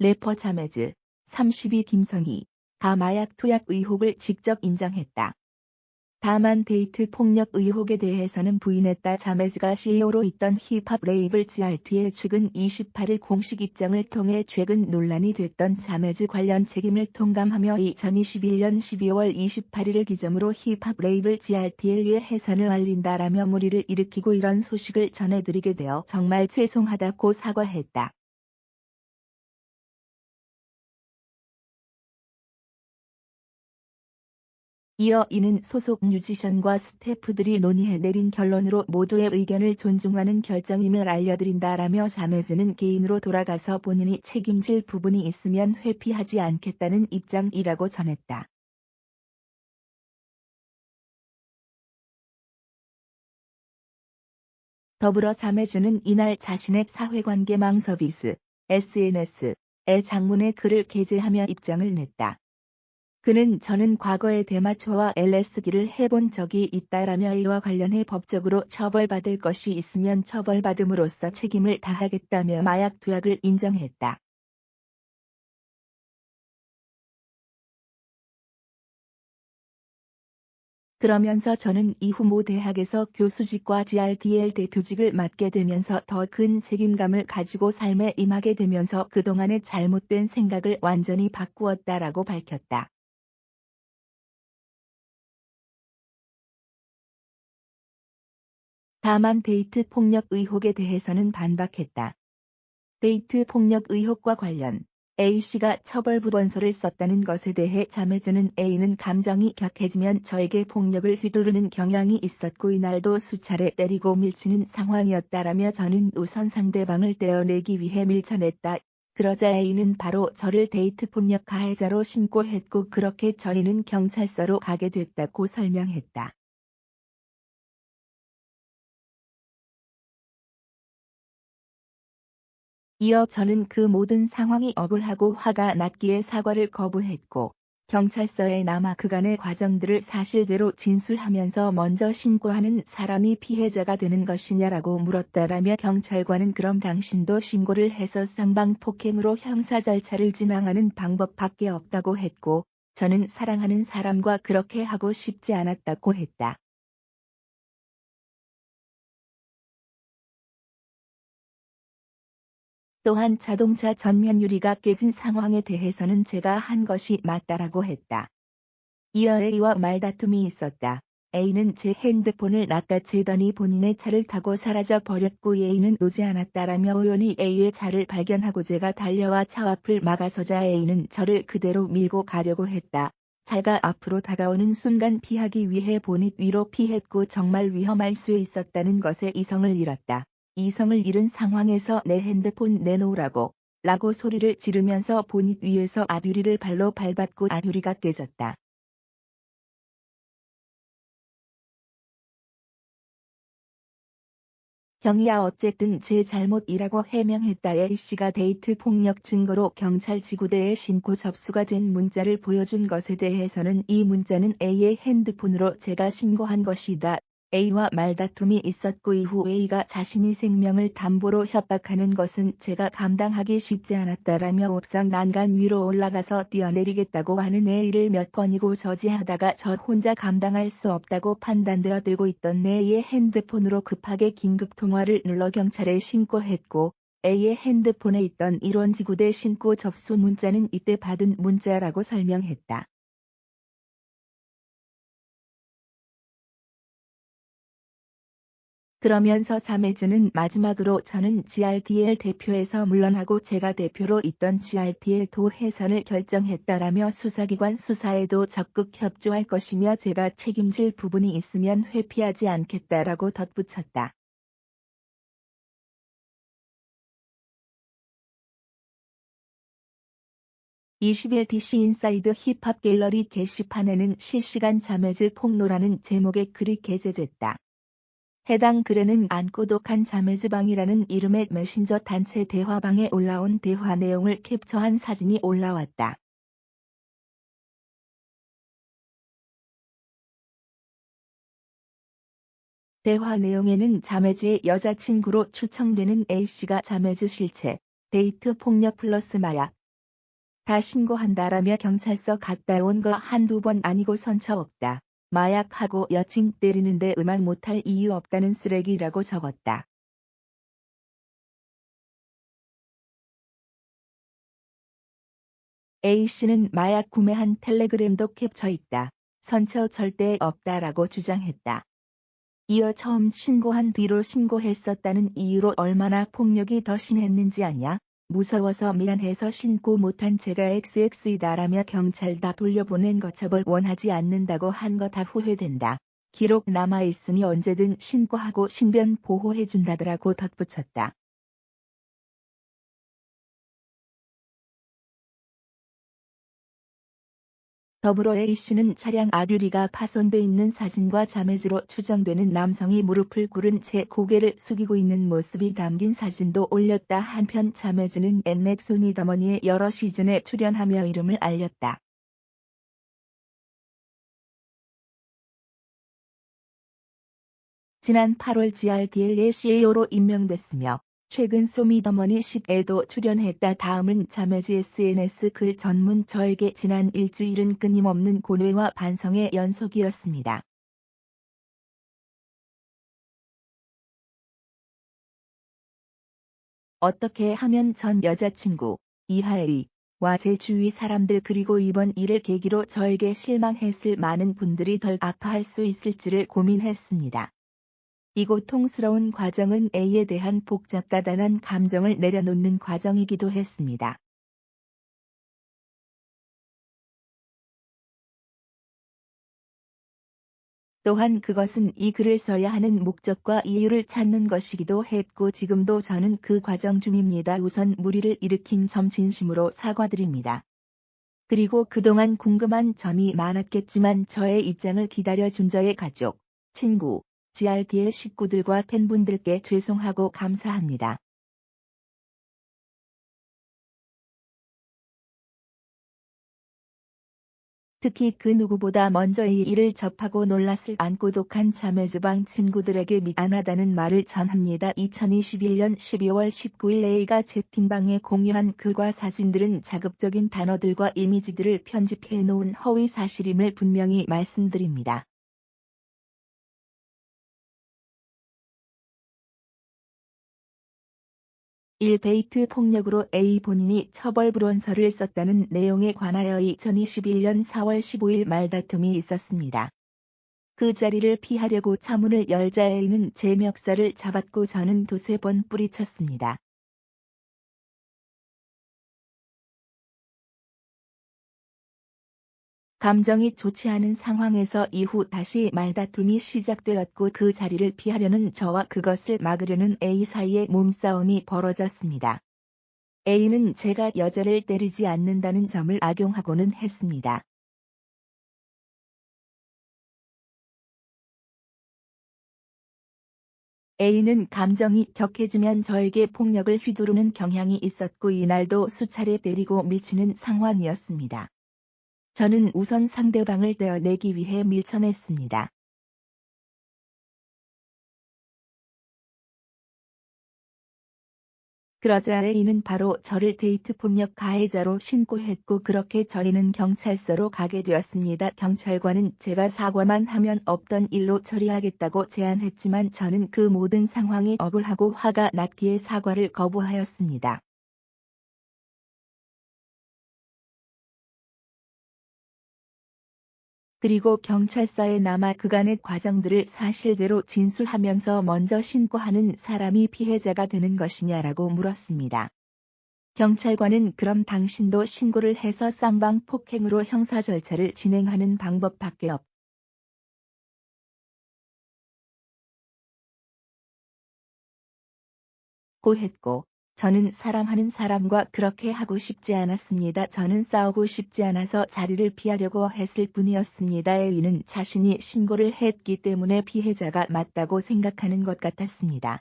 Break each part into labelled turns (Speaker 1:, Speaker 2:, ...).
Speaker 1: 래퍼 자매즈 32 김성희 가 마약 투약 의혹을 직접 인정했다. 다만 데이트 폭력 의혹에 대해서는 부인했다. 자매즈가 CEO로 있던 힙합 레이블 GRT의 최근 28일 공식 입장을 통해 최근 논란이 됐던 자매즈 관련 책임을 통감하며 2021년 12월 28일을 기점으로 힙합 레이블 GRT의 해산을 알린다라며 물의를 일으키고 이런 소식을 전해드리게 되어 정말 죄송하다고 사과했다. 이어 이는 소속 뮤지션과 스태프들이 논의해 내린 결론으로 모두의 의견을 존중하는 결정임을 알려드린다라며 자매즈는 개인으로 돌아가서 본인이 책임질 부분이 있으면 회피하지 않겠다는 입장이라고 전했다. 더불어 자매즈는 이날 자신의 사회관계망 서비스 SNS에 장문의 글을 게재하며 입장을 냈다. 그는 저는 과거에 대마초와 LSD를 해본 적이 있다라며 이와 관련해 법적으로 처벌받을 것이 있으면 처벌받음으로써 책임을 다하겠다며 마약 투약을 인정했다. 그러면서 저는 이후 모 대학에서 교수직과 GRDL 대표직을 맡게 되면서 더 큰 책임감을 가지고 삶에 임하게 되면서 그동안의 잘못된 생각을 완전히 바꾸었다라고 밝혔다. 다만 데이트 폭력 의혹에 대해서는 반박했다. 데이트 폭력 의혹과 관련 A씨가 처벌부원서를 썼다는 것에 대해 자매즈는 A는 감정이 격해지면 저에게 폭력을 휘두르는 경향이 있었고 이날도 수차례 때리고 밀치는 상황이었다라며 저는 우선 상대방을 떼어내기 위해 밀쳐냈다. 그러자 A는 바로 저를 데이트 폭력 가해자로 신고했고 그렇게 저희는 경찰서로 가게 됐다고 설명했다. 이어 저는 그 모든 상황이 억울하고 화가 났기에 사과를 거부했고 경찰서에 남아 그간의 과정들을 사실대로 진술하면서 먼저 신고하는 사람이 피해자가 되는 것이냐라고 물었다라며 경찰관은 그럼 당신도 신고를 해서 쌍방폭행으로 형사 절차를 진행하는 방법밖에 없다고 했고 저는 사랑하는 사람과 그렇게 하고 싶지 않았다고 했다. 또한 자동차 전면 유리가 깨진 상황에 대해서는 제가 한 것이 맞다라고 했다. 이어 A와 말다툼이 있었다. A는 제 핸드폰을 낚아채더니 본인의 차를 타고 사라져 버렸고 A는 오지 않았다라며 우연히 A의 차를 발견하고 제가 달려와 차 앞을 막아서자 A는 저를 그대로 밀고 가려고 했다. 차가 앞으로 다가오는 순간 피하기 위해 보닛 위로 피했고 정말 위험할 수 있었다는 것에 이성을 잃었다. 이성을 잃은 상황에서 내 핸드폰 내놓으라고 라고 소리를 지르면서 보닛 위에서 앞유리를 발로 밟았고 앞유리가 깨졌다. 경위야 어쨌든 제 잘못이라고 해명했다. A씨가 데이트 폭력 증거로 경찰 지구대에 신고 접수가 된 문자를 보여준 것에 대해서는 이 문자는 A의 핸드폰으로 제가 신고한 것이다. A와 말다툼이 있었고 이후 A가 자신이 생명을 담보로 협박하는 것은 제가 감당하기 쉽지 않았다라며 옥상 난간 위로 올라가서 뛰어내리겠다고 하는 A를 몇 번이고 저지하다가 저 혼자 감당할 수 없다고 판단되어 들고 있던 A의 핸드폰으로 급하게 긴급통화를 눌러 경찰에 신고했고 A의 핸드폰에 있던 일원지구대 신고 접수 문자는 이때 받은 문자라고 설명했다. 그러면서 자매즈는 마지막으로 저는 GRDL 대표에서 물러나고 제가 대표로 있던 GRDL 도 해산을 결정했다라며 수사기관 수사에도 적극 협조할 것이며 제가 책임질 부분이 있으면 회피하지 않겠다라고 덧붙였다. 20일 DC 인사이드 힙합 갤러리 게시판에는 실시간 자매즈 폭로라는 제목의 글이 게재됐다. 해당 글에는 안고 독한 자매즈방이라는 이름의 메신저 단체 대화방에 올라온 대화 내용을 캡처한 사진이 올라왔다. 대화 내용에는 자매즈의 여자친구로 추정되는 A씨가 자매즈 실체, 데이트 폭력 플러스 마약, 다 신고한다라며 경찰서 갔다 온 거 한두 번 아니고 선처 없다. 마약하고 여친 때리는데 음악 못할 이유 없다는 쓰레기라고 적었다. A씨는 마약 구매한 텔레그램도 캡처 있다. 선처 절대 없다라고 주장했다. 이어 처음 신고한 뒤로 신고했었다는 이유로 얼마나 폭력이 더 심했는지 아냐? 무서워서 미안해서 신고 못한 제가 XX이다라며 경찰 다 돌려보낸 거 처벌 원하지 않는다고 한 거 다 후회된다. 기록 남아있으니 언제든 신고하고 신변 보호해준다더라고 덧붙였다. 더불어 A씨는 차량 아듀리가 파손돼 있는 사진과 자매즈로 추정되는 남성이 무릎을 꿇은 채 고개를 숙이고 있는 모습이 담긴 사진도 올렸다. 한편 자매즈는 엠맥소니더머니의 여러 시즌에 출연하며 이름을 알렸다. 지난 8월 GRDL의 CEO로 임명됐으며 최근 소미더머니 10에도 출연했다. 다음은 자매즈 SNS 글 전문 저에게 지난 일주일은 끊임없는 고뇌와 반성의 연속이었습니다. 어떻게 하면 전 여자친구 이하엘이와 제 주위 사람들 그리고 이번 일을 계기로 저에게 실망했을 많은 분들이 덜 아파할 수 있을지를 고민했습니다. 이 고통스러운 과정은 A에 대한 복잡다단한 감정을 내려놓는 과정이기도 했습니다. 또한 그것은 이 글을 써야 하는 목적과 이유를 찾는 것이기도 했고 지금도 저는 그 과정 중입니다. 우선 무리를 일으킨 점 진심으로 사과드립니다. 그리고 그동안 궁금한 점이 많았겠지만 저의 입장을 기다려준 저의 가족, 친구, GRDL 식구들과 팬분들께 죄송하고 감사합니다. 특히 그 누구보다 먼저 이 일을 접하고 놀랐을 안고 독한 자매주방 친구들에게 미안하다는 말을 전합니다. 2021년 12월 19일 A가 채팅방에 공유한 글과 사진들은 자극적인 단어들과 이미지들을 편집해 놓은 허위 사실임을 분명히 말씀드립니다. 데이트 폭력으로 A 본인이 처벌 불원서를 썼다는 내용에 관하여 2021년 4월 15일 말다툼이 있었습니다. 그 자리를 피하려고 차문을 열자 A는 제 멱살을 잡았고 저는 두세 번 뿌리쳤습니다. 감정이 좋지 않은 상황에서 이후 다시 말다툼이 시작되었고 그 자리를 피하려는 저와 그것을 막으려는 A 사이에 몸싸움이 벌어졌습니다. A는 제가 여자를 때리지 않는다는 점을 악용하고는 했습니다. A는 감정이 격해지면 저에게 폭력을 휘두르는 경향이 있었고 이날도 수차례 때리고 밀치는 상황이었습니다. 저는 우선 상대방을 떼어내기 위해 밀쳐냈습니다. 그러자 A는 바로 저를 데이트 폭력 가해자로 신고했고 그렇게 저희는 경찰서로 가게 되었습니다. 경찰관은 제가 사과만 하면 없던 일로 처리하겠다고 제안했지만 저는 그 모든 상황이 억울하고 화가 났기에 사과를 거부하였습니다. 그리고 경찰서에 남아 그간의 과정들을 사실대로 진술하면서 먼저 신고하는 사람이 피해자가 되는 것이냐라고 물었습니다. 경찰관은 그럼 당신도 신고를 해서 쌍방 폭행으로 형사 절차를 진행하는 방법밖에 없고 했고, 저는 사랑하는 사람과 그렇게 하고 싶지 않았습니다. 저는 싸우고 싶지 않아서 자리를 피하려고 했을 뿐이었습니다. A는 자신이 신고를 했기 때문에 피해자가 맞다고 생각하는 것 같았습니다.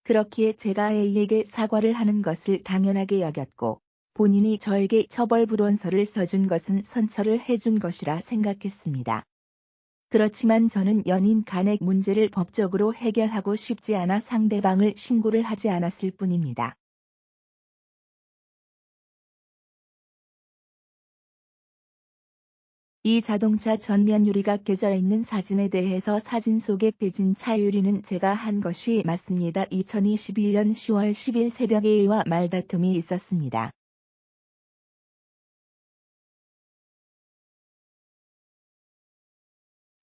Speaker 1: 그렇기에 제가 A에게 사과를 하는 것을 당연하게 여겼고, 본인이 저에게 처벌 불원서를 써준 것은 선처를 해준 것이라 생각했습니다. 그렇지만 저는 연인 간의 문제를 법적으로 해결하고 싶지 않아 상대방을 신고를 하지 않았을 뿐입니다. 이 자동차 전면 유리가 깨져 있는 사진에 대해서 사진 속에 깨진 차 유리는 제가 한 것이 맞습니다. 2021년 10월 10일 새벽에 A와 말다툼이 있었습니다.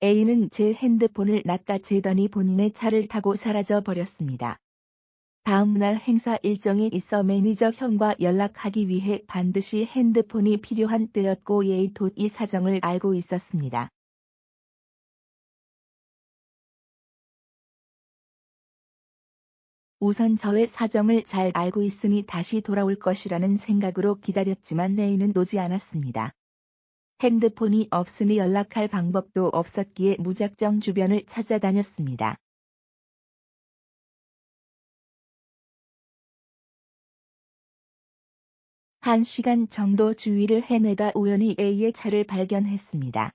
Speaker 1: A는 제 핸드폰을 낚아채더니 본인의 차를 타고 사라져 버렸습니다. 다음 날 행사 일정이 있어 매니저 형과 연락하기 위해 반드시 핸드폰이 필요한 때였고 A도 이 사정을 알고 있었습니다. 우선 저의 사정을 잘 알고 있으니 다시 돌아올 것이라는 생각으로 기다렸지만 A는 오지 않았습니다. 핸드폰이 없으니 연락할 방법도 없었기에 무작정 주변을 찾아다녔습니다. 1시간 정도 주위를 헤매다 우연히 A의 차를 발견했습니다.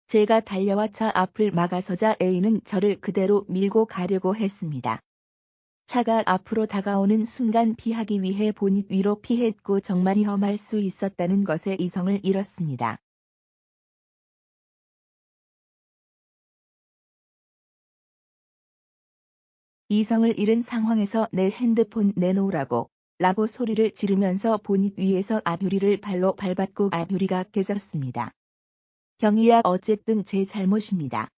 Speaker 1: 제가 달려와 차 앞을 막아서자 A는 저를 그대로 밀고 가려고 했습니다. 차가 앞으로 다가오는 순간 피하기 위해 보닛 위로 피했고 정말 위험할 수 있었다는 것에 이성을 잃었습니다. 이성을 잃은 상황에서 내 핸드폰 내놓으라고 라고 소리를 지르면서 보닛 위에서 앞유리를 발로 밟았고 앞유리가 깨졌습니다. 경위야 어쨌든 제 잘못입니다.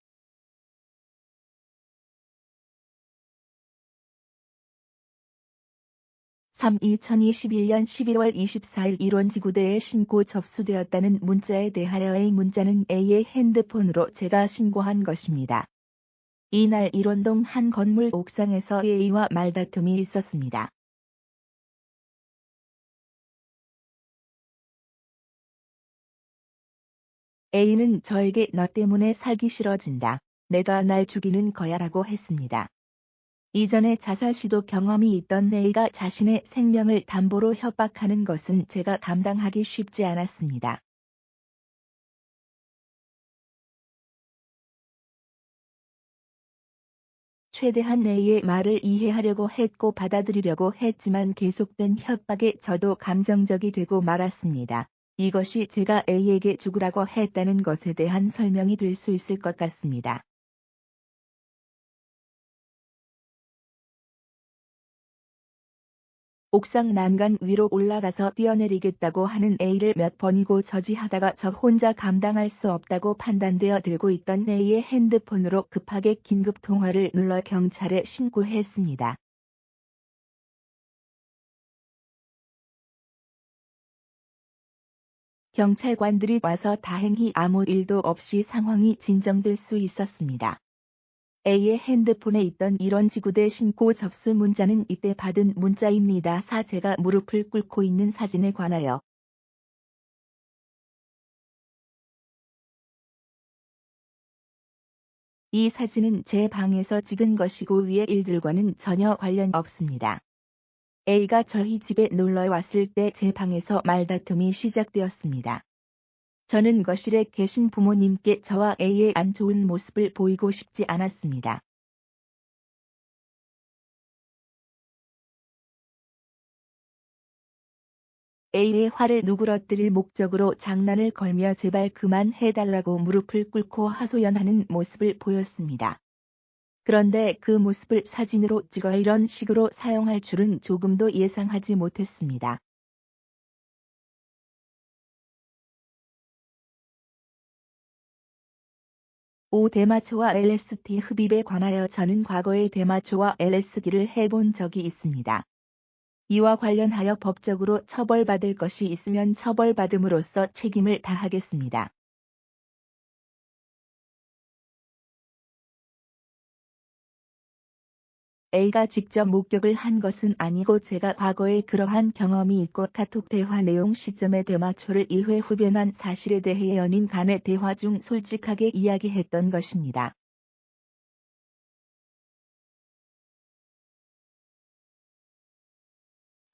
Speaker 1: 2021년 11월 24일 일원지구대에 신고 접수되었다는 문자에 대하여의 문자는 A의 핸드폰으로 제가 신고한 것입니다. 이날 일원동 한 건물 옥상에서 A와 말다툼이 있었습니다. A는 저에게 너 때문에 살기 싫어진다. 내가 날 죽이는 거야 라고 했습니다. 이전에 자살 시도 경험이 있던 A가 자신의 생명을 담보로 협박하는 것은 제가 감당하기 쉽지 않았습니다. 최대한 A의 말을 이해하려고 했고 받아들이려고 했지만 계속된 협박에 저도 감정적이 되고 말았습니다. 이것이 제가 A에게 죽으라고 했다는 것에 대한 설명이 될 수 있을 것 같습니다. 옥상 난간 위로 올라가서 뛰어내리겠다고 하는 A를 몇 번이고 저지하다가 저 혼자 감당할 수 없다고 판단되어 들고 있던 A의 핸드폰으로 급하게 긴급 통화를 눌러 경찰에 신고했습니다. 경찰관들이 와서 다행히 아무 일도 없이 상황이 진정될 수 있었습니다. A의 핸드폰에 있던 이런 지구대 신고 접수 문자는 이때 받은 문자입니다. 제가 무릎을 꿇고 있는 사진에 관하여 이 사진은 제 방에서 찍은 것이고 위의 일들과는 전혀 관련 없습니다. A가 저희 집에 놀러 왔을 때 제 방에서 말다툼이 시작되었습니다. 저는 거실에 계신 부모님께 저와 A의 안 좋은 모습을 보이고 싶지 않았습니다. A의 화를 누그러뜨릴 목적으로 장난을 걸며 제발 그만해달라고 무릎을 꿇고 하소연하는 모습을 보였습니다. 그런데 그 모습을 사진으로 찍어 이런 식으로 사용할 줄은 조금도 예상하지 못했습니다. 오 대마초와 LSD 흡입에 관하여 저는 과거에 대마초와 LSD를 해본 적이 있습니다. 이와 관련하여 법적으로 처벌받을 것이 있으면 처벌받음으로써 책임을 다하겠습니다. A가 직접 목격을 한 것은 아니고 제가 과거에 그러한 경험이 있고 카톡 대화 내용 시점에 대마초를 1회 흡연한 사실에 대해 연인 간의 대화 중 솔직하게 이야기했던 것입니다.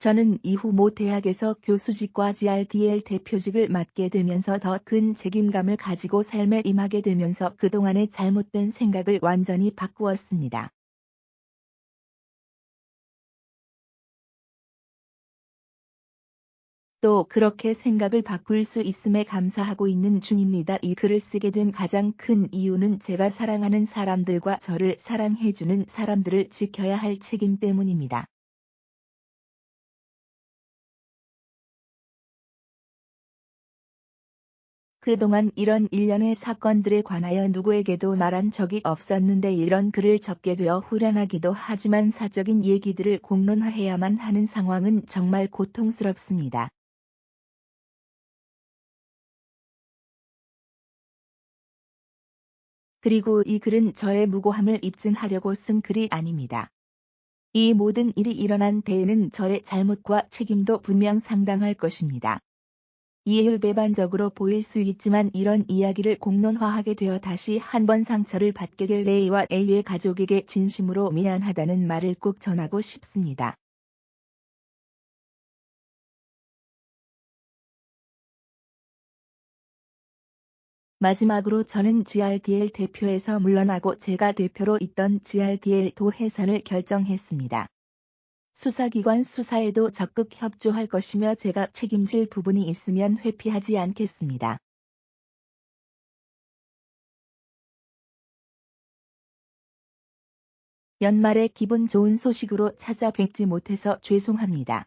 Speaker 1: 저는 이후 모 대학에서 교수직과 GRDL 대표직을 맡게 되면서 더 큰 책임감을 가지고 삶에 임하게 되면서 그동안의 잘못된 생각을 완전히 바꾸었습니다. 또 그렇게 생각을 바꿀 수 있음에 감사하고 있는 중입니다. 이 글을 쓰게 된 가장 큰 이유는 제가 사랑하는 사람들과 저를 사랑해주는 사람들을 지켜야 할 책임 때문입니다. 그동안 이런 일련의 사건들에 관하여 누구에게도 말한 적이 없었는데 이런 글을 적게 되어 후련하기도 하지만 사적인 얘기들을 공론화해야만 하는 상황은 정말 고통스럽습니다. 그리고 이 글은 저의 무고함을 입증하려고 쓴 글이 아닙니다. 이 모든 일이 일어난 데에는 저의 잘못과 책임도 분명 상당할 것입니다. 이율배반적으로 보일 수 있지만 이런 이야기를 공론화하게 되어 다시 한번 상처를 받게 될 레이와 A의 가족에게 진심으로 미안하다는 말을 꼭 전하고 싶습니다. 마지막으로 저는 GRDL 대표에서 물러나고 제가 대표로 있던 GRDL 도 해산을 결정했습니다. 수사기관 수사에도 적극 협조할 것이며 제가 책임질 부분이 있으면 회피하지 않겠습니다. 연말에 기분 좋은 소식으로 찾아뵙지 못해서 죄송합니다.